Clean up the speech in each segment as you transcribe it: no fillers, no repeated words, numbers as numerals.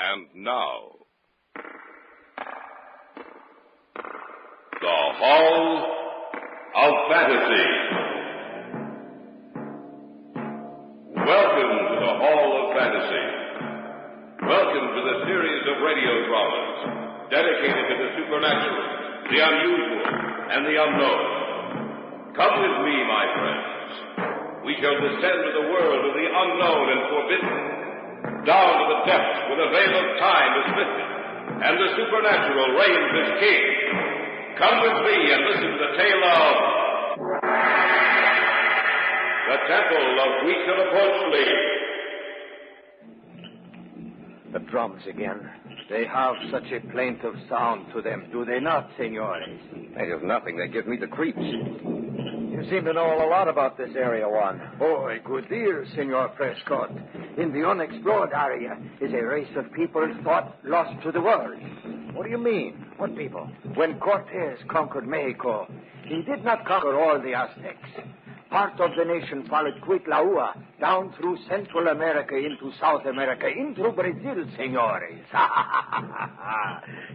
And now, the Hall of Fantasy. Welcome to the Hall of Fantasy. Welcome to the series of radio dramas dedicated to the supernatural, the unusual, and the unknown. Come with me, my friends. We shall descend to the world of the unknown and forbidden, down to the depths where the veil of time is lifted, and the supernatural reigns as king. Come with me and listen to the tale of the Temple of huizilpochle. The drums again. They have such a plaintive sound to them, do they not, senores? They have nothing. They give me the creeps. You seem to know a lot about this area, Juan. Oh, a good deal, Senor Prescott. In the unexplored area is a race of people thought lost to the world. What do you mean? What people? When Cortez conquered Mexico, he did not conquer all the Aztecs. Part of the nation followed Cuitlahua down through Central America into South America, into Brazil, senores.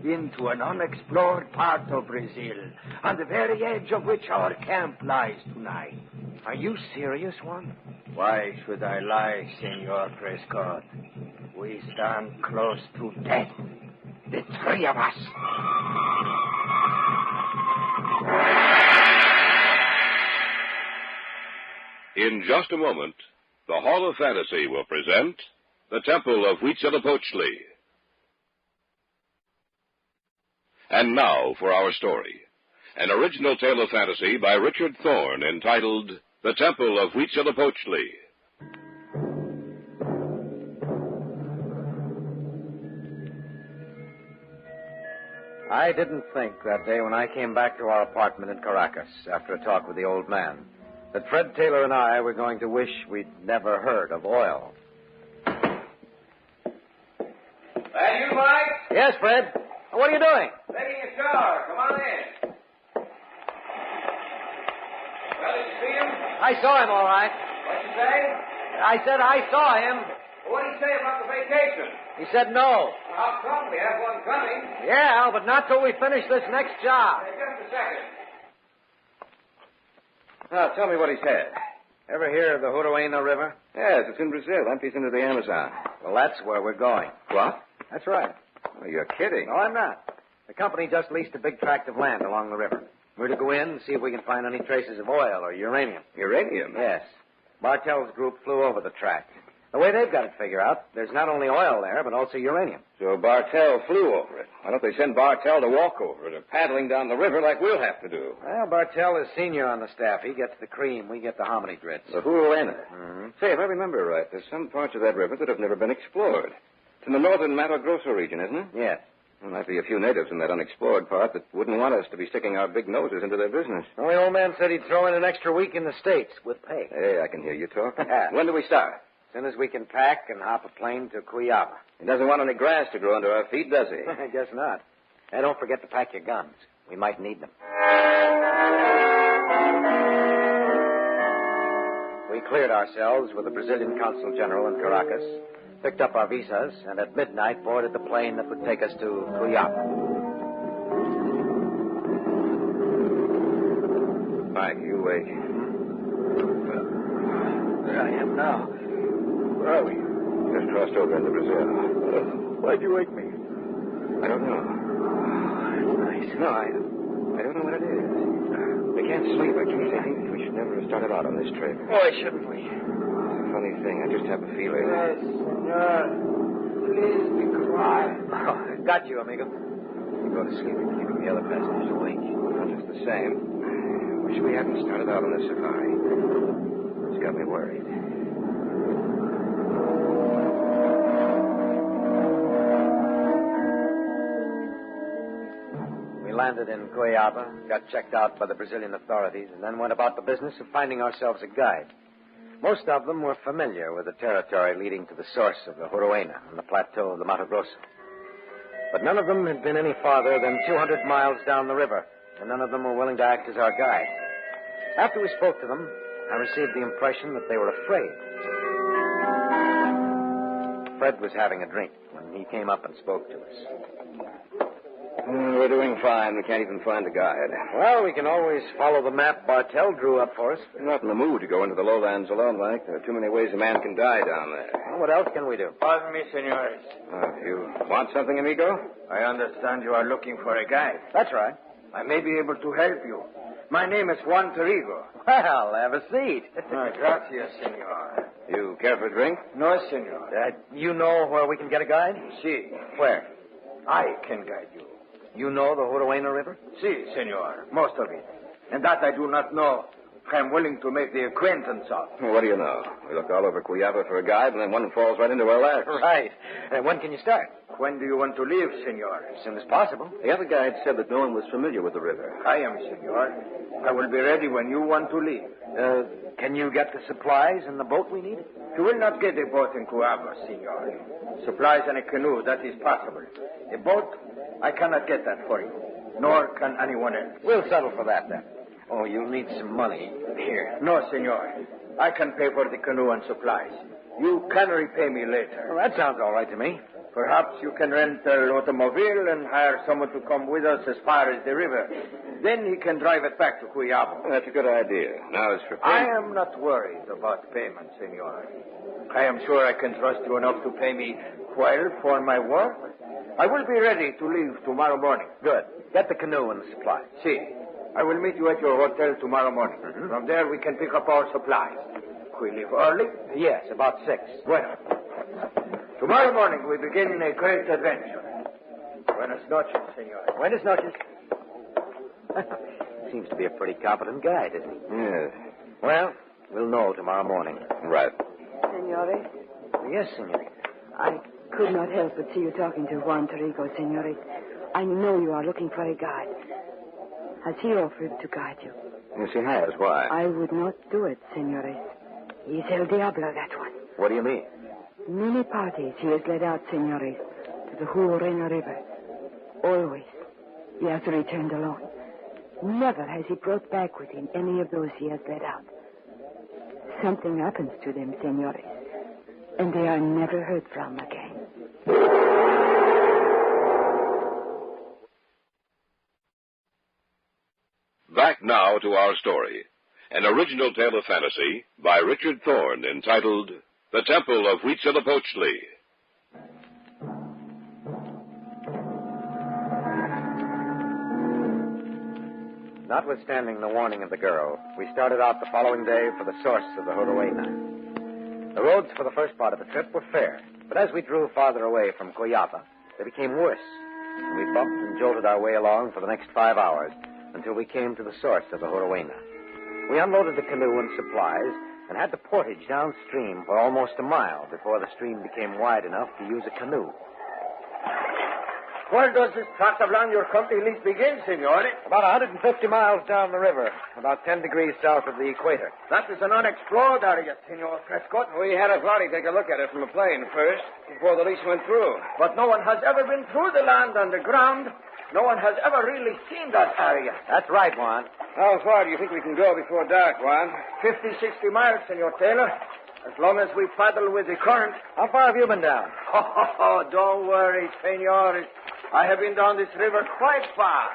Into an unexplored part of Brazil, on the very edge of which our camp lies tonight. Are you serious, Juan? Why should I lie, Senor Prescott? We stand close to death, the three of us. In just a moment, the Hall of Fantasy will present the Temple of huizilpochle. And now for our story. An original tale of fantasy by Richard Thorne entitled The Temple of huizilpochle. I didn't think that day when I came back to our apartment in Caracas after a talk with the old man that Fred Taylor and I were going to wish we'd never heard of oil. That you, Mike? Yes, Fred. What are you doing? Taking a shower. Come on in. Well, did you see him? I saw him, all right. What'd you say? I said I saw him. Well, what did he say about the vacation? He said no. Well, how come? We have one coming. Yeah, but not till we finish this next job. Hey, just a second. Now, tell me what he said. Ever hear of the Huizilpochle River? Yes, it's in Brazil. Empties into the Amazon. Well, that's where we're going. What? That's right. Oh, you're kidding. No, I'm not. The company just leased a big tract of land along the river. We're to go in and see if we can find any traces of oil or uranium. Uranium? Yes. Bartell's group flew over the tract. The way they've got it figured out, there's not only oil there, but also uranium. So Bartell flew over it. Why don't they send Bartell to walk over it or paddling down the river like we'll have to do? Well, Bartell is senior on the staff. He gets the cream. We get the hominy grits. The Huizilpochle. Mm-hmm. Say, if I remember right, there's some parts of that river that have never been explored. It's in the northern Mato Grosso region, isn't it? Yes. There might be a few natives in that unexplored part that wouldn't want us to be sticking our big noses into their business. Well, the old man said he'd throw in an extra week in the States with pay. Hey, I can hear you talk. When do we start? As soon as we can pack and hop a plane to Cuyaba. He doesn't want any grass to grow under our feet, does he? I guess not. And don't forget to pack your guns. We might need them. We cleared ourselves with the Brazilian Consul General in Caracas, picked up our visas, and at midnight boarded the plane that would take us to Cuyaba. Mike, you wait. There I am now. Where are we? Just crossed over into Brazil. Why'd you wake me? I don't know. Nice. No, I don't know what it is. I can't sleep. I keep thinking we should never have started out on this trip. Why shouldn't we? Funny thing, I just have a feeling. Yes, senor. Please be quiet. Oh, got you, amigo. You go to sleep and keeping the other passengers awake. Well, just the same. I wish we hadn't started out on this safari. It's got me worried. We landed in Cuyaba, got checked out by the Brazilian authorities, and then went about the business of finding ourselves a guide. Most of them were familiar with the territory leading to the source of the Huizilpochle on the plateau of the Mato Grosso. But none of them had been any farther than 200 miles down the river, and none of them were willing to act as our guide. After we spoke to them, I received the impression that they were afraid. Fred was having a drink when he came up and spoke to us. We're doing fine. We can't even find the guide. Well, we can always follow the map Bartell drew up for us. We're not in the mood to go into the lowlands alone, Mike. There are too many ways a man can die down there. Well, what else can we do? Pardon me, senores. You want something, amigo? I understand you are looking for a guide. That's right. I may be able to help you. My name is Juan Terrigo. Well, have a seat. Gracias, senor. You care for a drink? No, senor. You know where we can get a guide? Si. Where? I can guide you. You know the Huruena River? Si, senor. Most of it. And that I do not know. I am willing to make the acquaintance of. Well, what do you know? We looked all over Cuyaba for a guide, and then one falls right into our laps. Right. When can you start? When do you want to leave, senor? As soon as possible. The other guide said that no one was familiar with the river. I am, senor. I will be ready when you want to leave. Can you get the supplies and the boat we need? You will not get a boat in Cuyaba, senor. Supplies and a canoe, that is possible. A boat, I cannot get that for you. Nor can anyone else. We'll settle for that, then. Oh, you'll need some money. Here. No, senor. I can pay for the canoe and supplies. You can repay me later. Well, that sounds all right to me. Perhaps you can rent an automobile and hire someone to come with us as far as the river. Then he can drive it back to Cuyaba. That's a good idea. Now as for I payment. am not worried about payment, senor. I am sure I can trust you enough to pay me well for my work. I will be ready to leave tomorrow morning. Good. Get the canoe and the supplies. See, I will meet you at your hotel tomorrow morning. Mm-hmm. From there, we can pick up our supplies. We leave early? Yes, about 6. Well, tomorrow morning we begin a great adventure. Buenas noches, senor. Buenas noches. Seems to be a pretty competent guide, isn't he? Yes. Well, we'll know tomorrow morning. Right. Senores, Yes, senorita. I could not help but see you talking to Juan Terrigo, senores. I know you are looking for a guide. Has he offered to guide you? Yes, he has. Why? I would not do it, senores. He's El Diablo, that one. What do you mean? Many parties he has led out, senores, to the Huruena River. Always, he has returned alone. Never has he brought back with him any of those he has led out. Something happens to them, senores, and they are never heard from again. Back now to our story. An original tale of fantasy by Richard Thorne entitled The Temple of Huizilpochle. Notwithstanding the warning of the girl, we started out the following day for the source of the Huruena. The roads for the first part of the trip were fair, but as we drew farther away from Cuyaba, they became worse, and we bumped and jolted our way along for the next 5 hours until we came to the source of the Huruena. We unloaded the canoe and supplies and had to portage downstream for almost a mile before the stream became wide enough to use a canoe. Where does this Plaza your company lease begin, senor? About 150 miles down the river, about 10 degrees south of the equator. That is an unexplored area, senor Prescott. We had a party take a look at it from a plane first, before the lease went through. But no one has ever been through the land underground. No one has ever really seen that area. That's right, Juan. How far do you think we can go before dark, Juan? 50, 60 miles, senor Taylor. As long as we paddle with the current. How far have you been down? Oh, don't worry, senor. I have been down this river quite far.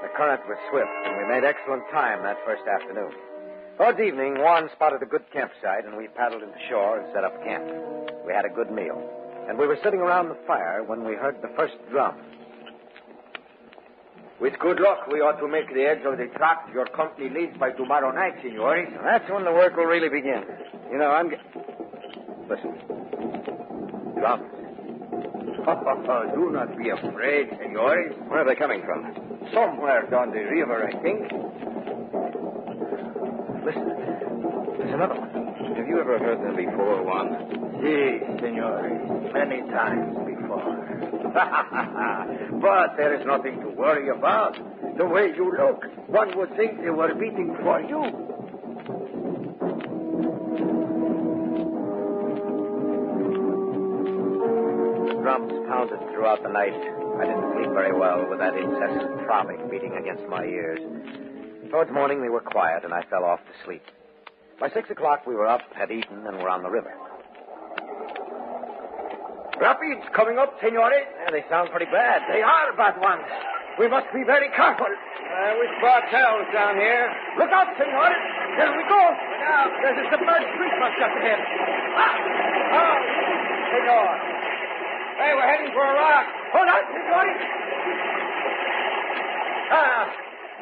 The current was swift, and we made excellent time that first afternoon. Towards evening, Juan spotted a good campsite, and we paddled into shore and set up camp. We had a good meal, and we were sitting around the fire when we heard the first drum. With good luck, we ought to make the edge of the track your company leads by tomorrow night, senores. That's when the work will really begin. You know, Listen. Drums. Do not be afraid, senores. Where are they coming from? Somewhere down the river, I think. Listen. There's another one. Have you ever heard them before, Juan? Si, senores. Many times before. But there is nothing to worry about. The way you look, one would think they were beating for you. Drums pounded throughout the night. I didn't sleep very well with that incessant throbbing beating against my ears. Towards morning, they were quiet, and I fell off to sleep. By 6 o'clock, we were up, had eaten, and were on the river. Rapids coming up, senores. Yeah, they sound pretty bad. They are bad ones. We must be very careful. We spot tails down here. Look out, senores. There we go. Look out. There's a submerged creature just ahead. Oh, senor. Hey, we're heading for a rock. Hold on, senores.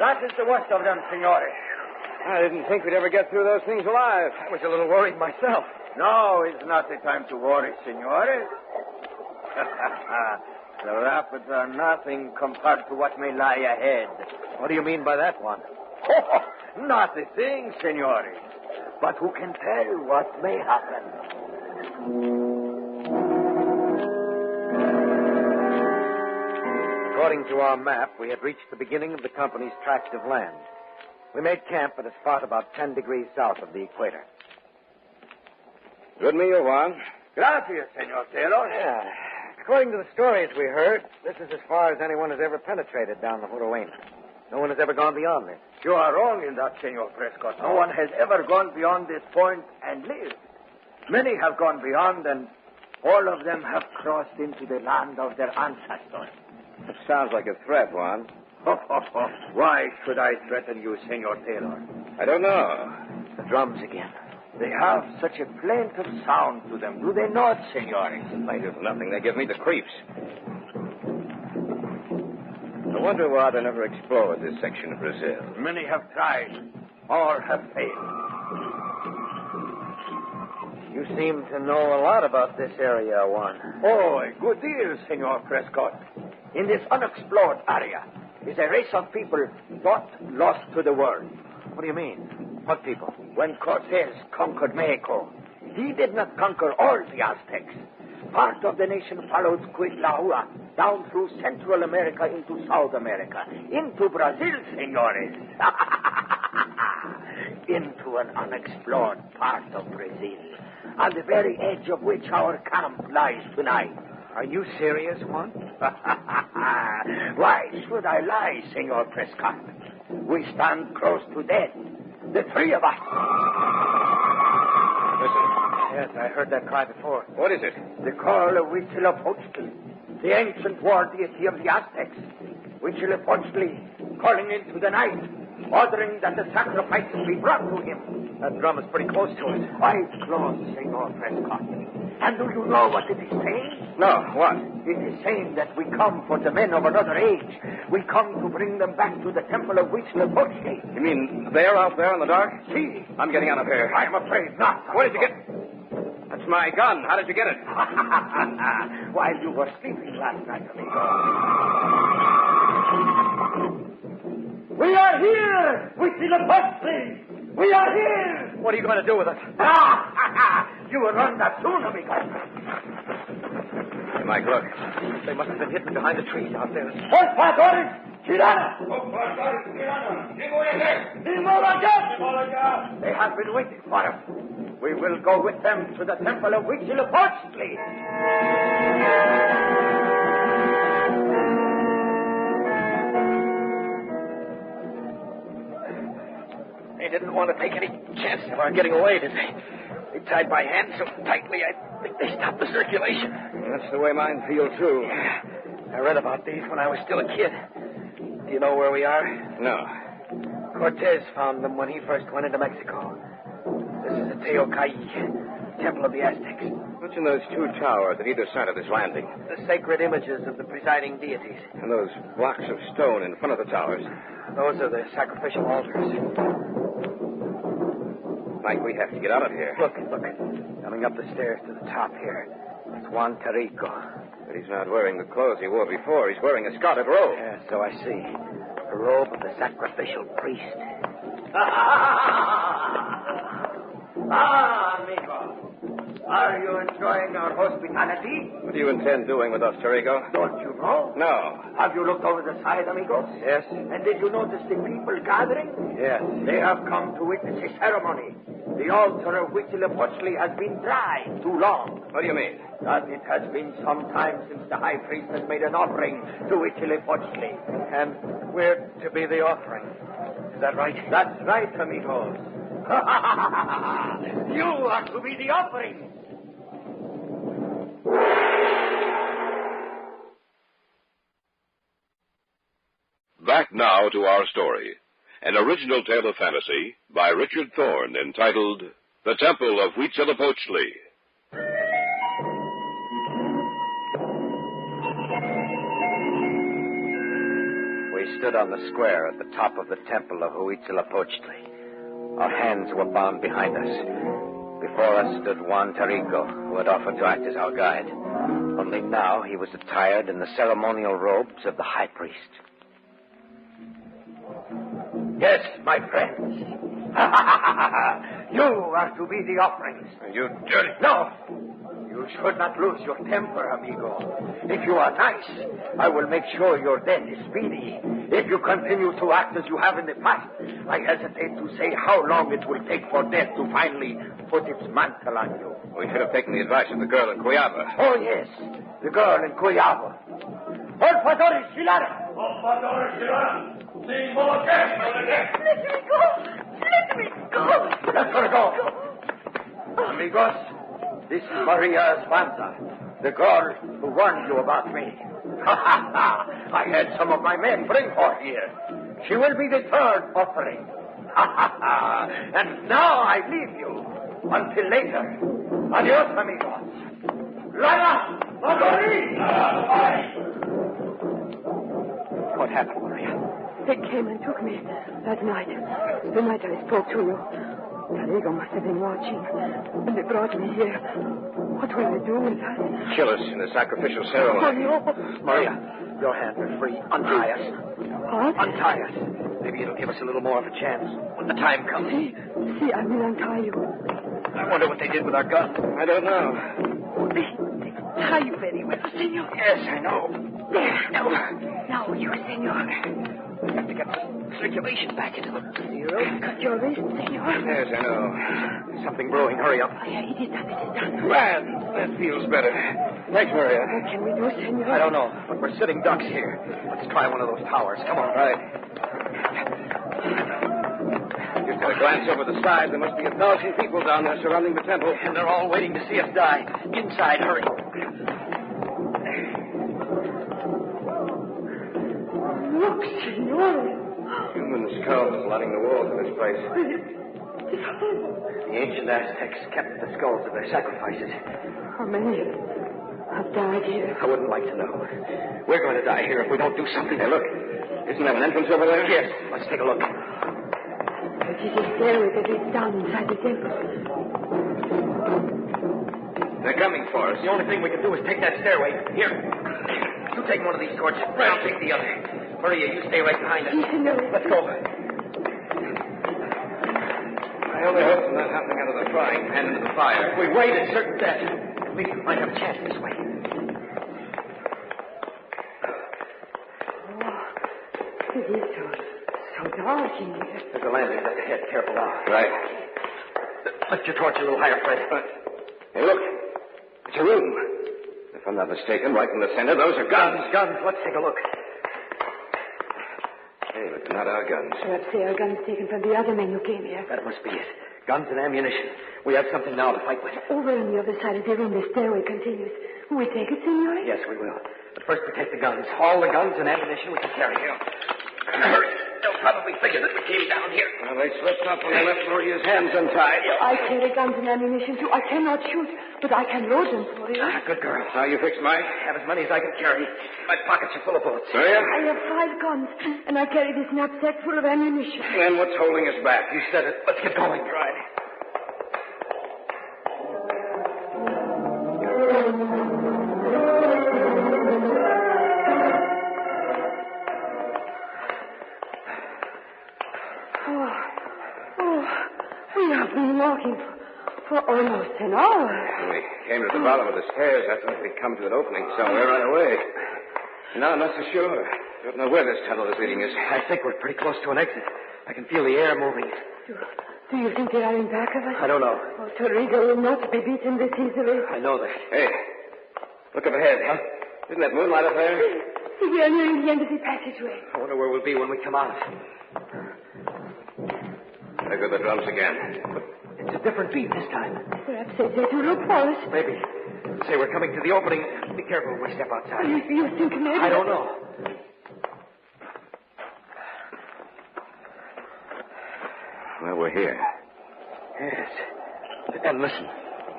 That is the worst of them, senores. I didn't think we'd ever get through those things alive. I was a little worried myself. No, it's not the time to worry, senores. The rapids are nothing compared to what may lie ahead. What do you mean by that, Juan? Oh, not a thing, senores. But who can tell what may happen? According to our map, we had reached the beginning of the company's tract of land. We made camp at a spot about 10 degrees south of the equator. Good meal, Juan. Gracias, Senor Taylor. Yeah. According to the stories we heard, this is as far as anyone has ever penetrated down the Huruena. No one has ever gone beyond this. You are wrong in that, Senor Prescott. No one has ever gone beyond this point and lived. Many have gone beyond, and all of them have crossed into the land of their ancestors. That sounds like a threat, Juan. Why should I threaten you, Senor Taylor? I don't know. The drums again. They have such a plaintive sound to them, do they not, senores? Plaintive nothing. They give me the creeps. I wonder why they never explored this section of Brazil. Many have tried. All have failed. You seem to know a lot about this area, Juan. Oh, a good deal, Senor Prescott. In this unexplored area is a race of people not lost to the world. What do you mean? What people? When Cortez conquered Mexico, he did not conquer all the Aztecs. Part of the nation followed Cuitlahua down through Central America into South America, into Brazil, senores. Into an unexplored part of Brazil, on the very edge of which our camp lies tonight. Are you serious, Juan? Why should I lie, Senor Prescott? We stand close to death, the three of us. Listen. Yes, I heard that cry before. What is it? The call of huizilpochle, the ancient war deity of the Aztecs. Huizilpochle calling into the night, ordering that the sacrifices be brought to him. That drum is pretty close to us. Quite close, Senor Prescott. And do you know what it is saying? No, what? It is saying that we come for the men of another age. We come to bring them back to the temple of Huizilpochle. You mean they're out there in the dark? See? I'm getting out of here. I'm afraid not. Where did you get... That's my gun. How did you get it? While you were sleeping last night, amigo. We are here! Huizilpochle! We are here! What are you going to do with it? You will run that soon, amigo. Hey, Mike, look. They must have been hidden behind the trees out there. Los pastores! ¡Tirana! They have been waiting for us. We will go with them to the temple of Huizilpochle. They didn't want to take any chance of our getting away, did they? They tied my hands so tightly, I think they stopped the circulation. That's the way mine feel, too. Yeah. I read about these when I was still a kid. Do you know where we are? No. Cortez found them when he first went into Mexico. This is the Teocalli, temple of the Aztecs. What's in those two towers at either side of this landing? The sacred images of the presiding deities. And those blocks of stone in front of the towers. Those are the sacrificial altars. Mike, we have to get out of here. Look. Coming up the stairs to the top here. It's Juan Carrico. But he's not wearing the clothes he wore before. He's wearing a scarlet robe. Yeah, so I see. The robe of the sacrificial priest. Amigo. Are you enjoying our hospitality? What do you intend doing with us, Tarico? Don't you know? No. Have you looked over the side, amigos? Yes. And did you notice the people gathering? Yes. They have come to witness a ceremony. The altar of Huizilpochle has been dry too long. What do you mean? That it has been some time since the high priest has made an offering to Huizilpochle. And we're to be the offering. Is that right? That's right, amigos. You are to be the offering. Back now to our story. An original tale of fantasy by Richard Thorne entitled The Temple of Huizilpochle. We stood on the square at the top of the temple of Huizilpochle. Our hands were bound behind us. Before us stood Juan Tarico, who had offered to act as our guide. Only now he was attired in the ceremonial robes of the high priest. Yes, my friends. You are to be the offerings. You dirty... No. You should not lose your temper, amigo. If you are nice, I will make sure your death is speedy. If you continue to act as you have in the past, I hesitate to say how long it will take for death to finally put its mantle on you. We should have taken the advice of the girl in Cuyaba. Oh, yes. The girl in Cuyaba. Por favor, Shilara. Let me go. Let me go. Let her go. Amigos, this is Maria Espanza, the girl who warned you about me. I had some of my men bring her here. She will be the third offering. And now I leave you until later. Adios, amigos. Lara! What happened, Maria? They came and took me that night. The night I spoke to you. Tarigo must have been watching. And they brought me here. What will they do with us? Kill us in the sacrificial ceremony. Oh, no. Maria, your hands are free. Untie us. What? Untie us. Maybe it'll give us a little more of a chance when the time comes. See, I will untie you. I wonder what they did with our guns. I don't know. They tie you very well, senor. Yes, I know. There. Now you, senor. We have to get circulation back into the... You cut your wrist, senor. Yes, I know. There's something brewing. Hurry up. Oh, yeah, it is done. That feels better. Thanks, Maria. What can we do, senor? I don't know, but we're sitting ducks here. Let's try one of those towers. Come on. Right. Just had a glance over the side. There must be 1,000 people down there surrounding the temple. And they're all waiting to see us die. Inside, hurry. Look, senor. Human skulls lining the walls of this place. The ancient Aztecs kept the skulls of their sacrifices. How many have died here? I wouldn't like to know. We're going to die here if we don't do something. Hey, look. Isn't that an entrance over there? Yes. Let's take a look. It is a stairway that leads down inside the temple. They're coming for us. The only thing we can do is take that stairway. Here. You take one of these torches. I'll take the other. Maria, you stay right behind us. Yes, senor. Let's go. I only hope I'm not happening out of the frying pan into the fire. If we wait, it's certain death. We might have a chance this way. Oh, it is so dark in here. There's a landing up ahead. Careful now. Right. Lift your torch a little higher, Fred. Hey, look. It's a room. If I'm not mistaken, right in the center, those are guns. Guns. Let's take a look. Hey, but they're not our guns. Perhaps they are guns taken from the other men who came here. That must be it. Guns and ammunition. We have something now to fight with. Over on the other side of the room, the stairway continues. Will we take it, senor? Yes, we will. But first, protect the guns. All the guns and ammunition we can carry here. Hurry. They'll probably figure that we came down here. Well, they slipped up when they left Maria's hands untied. I carry guns and ammunition, too. I cannot shoot, but I can load them for you. Good girl. How you fixed mine? I have as many as I can carry. My pockets are full of bullets. Maria? I have 5 guns, and I carry this knapsack full of ammunition. Then what's holding us back? You said it. Let's get going. Right. We have been walking for almost an hour. We came to the bottom of the stairs. I thought we'd come to an opening somewhere right away. Now I'm not so sure. Don't know where this tunnel is leading us. I think we're pretty close to an exit. I can feel the air moving. Do you think they are in back of us? I don't know. Oh, Torrigo will not be beaten this easily. I know that. Hey, look up ahead. Huh? Isn't that moonlight up there? We are nearing the end of the passageway. I wonder where we'll be when we come out. There go the drums again. It's a different beat this time. Perhaps they say to look for us. Maybe. Say, we're coming to the opening. Be careful when we step outside. You think maybe... I don't know. Well, we're here. Yes. And listen,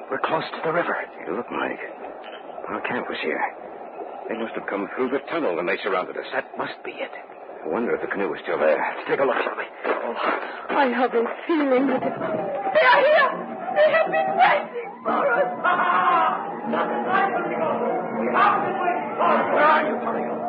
we're close to the river. It looked like our camp was here. They must have come through the tunnel when they surrounded us. That must be it. I wonder if the canoe is still there. Let's take a look, shall we? Oh, I have a feeling that... They are here! They have been waiting for us! That's right, Amigo. We have been waiting for us. Where are you, Mario? You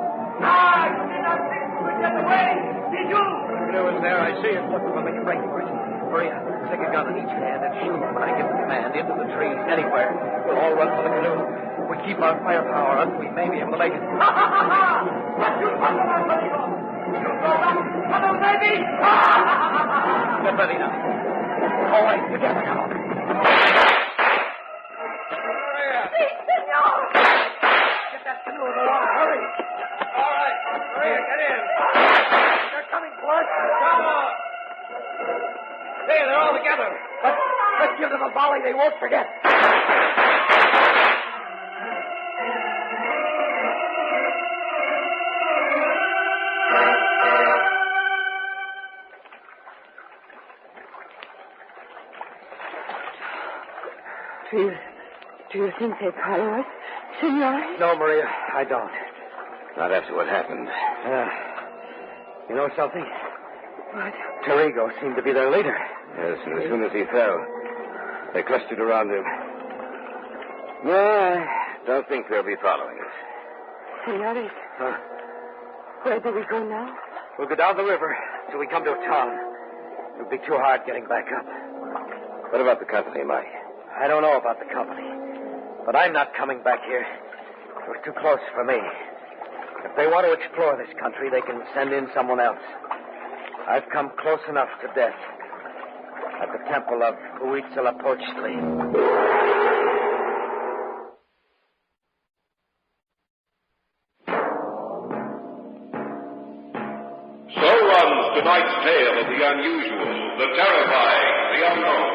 did not think we would get away, did you? The canoe is there. I see it. Look, we'll make a break for it. Maria, take a gun in each hand and shoot when I give the command into the trees anywhere. We'll all run for the canoe. If we keep our firepower up, we may be able to make it. What you talking about, Amigo? You go back to the tunnel, baby? Get ready now. All right, together now. Maria! Sí, senor! Get that canoe in the water. Hurry! All right, Maria, get in. They're coming towards us. Come on! There, they're all together. Let's give them a volley they won't forget. Do you think they follow us, senor? No, Maria, I don't. Not after what happened. You know something? What? Terrigo seemed to be their leader. Yes, and as soon as he fell, they clustered around him. No, I don't think they'll be following us. Senores, Huh? where do we go now? We'll go down the river till we come to a town. It'll be too hard getting back up. What about the company, Mike? I don't know about the company, but I'm not coming back here. It was too close for me. If they want to explore this country, they can send in someone else. I've come close enough to death. At the temple of huizilpochle. So runs tonight's tale of the unusual, the terrifying, the unknown.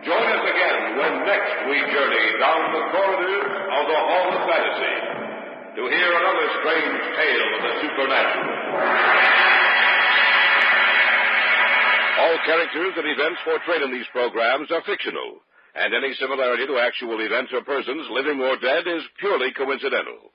Join us again when next we journey down the corridors of the Hall of Fantasy to hear another strange tale of the supernatural. All characters and events portrayed in these programs are fictional, and any similarity to actual events or persons, living or dead, is purely coincidental.